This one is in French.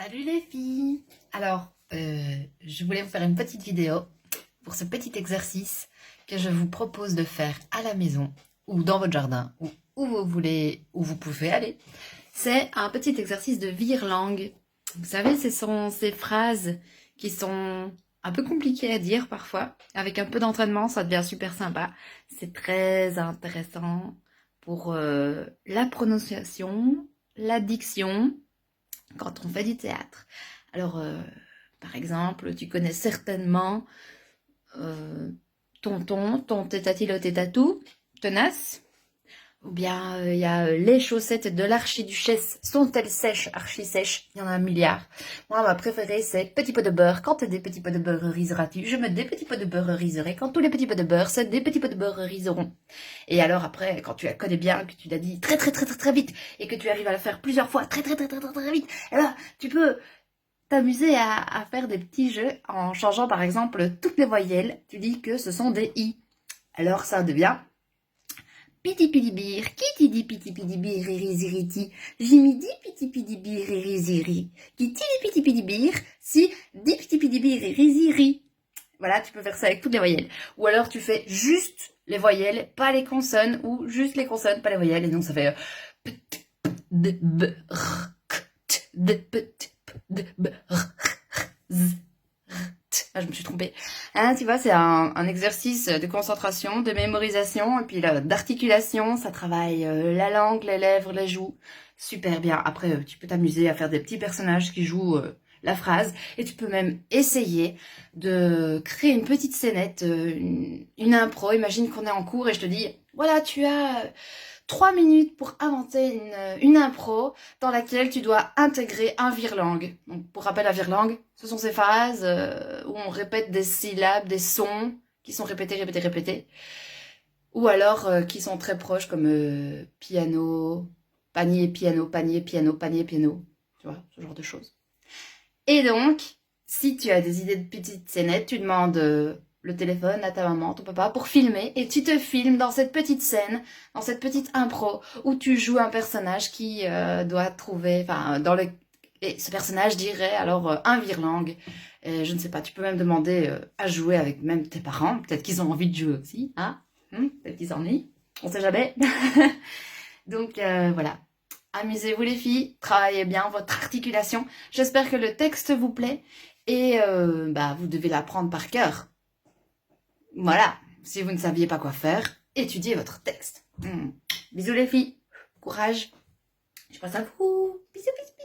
Salut les filles! Alors, je voulais vous faire une petite vidéo pour ce petit exercice que je vous propose de faire à la maison ou dans votre jardin ou où vous voulez, où vous pouvez aller. C'est un petit exercice de vire-langue. Vous savez, ce sont ces phrases qui sont un peu compliquées à dire parfois. Avec un peu d'entraînement, ça devient super sympa. C'est très intéressant pour la prononciation, la diction quand on fait du théâtre. Alors, par exemple, tu connais certainement euh, tonton, ton tétati le tétatou, tenace. Ou bien, il y a les chaussettes de l'archiduchesse. Sont-elles sèches, archi-sèches? Il y en a un milliard. Moi, ma préférée, c'est petit pot de beurre. Quand des petits pots de beurre riseras-tu? Je mets des petits pots de beurre riserai. Quand tous les petits pots de beurre, c'est des petits pots de beurre riseront. Et alors après, quand tu la connais bien, que tu l'as dit très très très très très vite, et que tu arrives à la faire plusieurs fois très très très très très, très vite, eh ben, tu peux t'amuser à faire des petits jeux en changeant par exemple toutes les voyelles. Tu dis que ce sont des i. Alors ça devient piti pidi bir, qui ti dit piti pidi bir, riri ziriti, Jimmy dit piti pidi bir, riri ziri, qui ti dit piti pidi bir, si dit piti pidi bir, riri ziri. Voilà, tu peux faire ça avec toutes les voyelles. Ou alors tu fais juste les voyelles, pas les consonnes, ou juste les consonnes, pas les voyelles, et donc ça fait ah, je me suis trompée. Hein, tu vois, c'est un exercice de concentration, de mémorisation, et puis d'articulation. Ça travaille la langue, les lèvres, les joues. Super bien. Après, tu peux t'amuser à faire des petits personnages qui jouent la phrase. Et tu peux même essayer de créer une petite scénette, une impro. Imagine qu'on est en cours et je te dis, voilà, tu as 3 minutes pour inventer une impro dans laquelle tu dois intégrer un vire-langue. Donc, pour rappel, la vire-langue, ce sont ces phases où on répète des syllabes, des sons qui sont répétés, répétés, répétés. Ou alors qui sont très proches comme piano, panier, piano, panier, piano, panier, piano. Tu vois, ce genre de choses. Et donc, si tu as des idées de petites scénettes, tu demandes le téléphone à ta maman, ton papa, pour filmer, et tu te filmes dans cette petite scène, dans cette petite impro, où tu joues un personnage qui doit trouver, enfin, et ce personnage dirait alors un vire-langue. Et je ne sais pas, tu peux même demander à jouer avec même tes parents, peut-être qu'ils ont envie de jouer aussi, hein, peut-être qu'ils s'ennuient, on sait jamais. Donc voilà. Amusez-vous les filles, travaillez bien votre articulation. J'espère que le texte vous plaît et vous devez l'apprendre par cœur. Voilà, si vous ne saviez pas quoi faire, étudiez votre texte. Bisous les filles, courage. Je passe à vous. Bisous, bisous.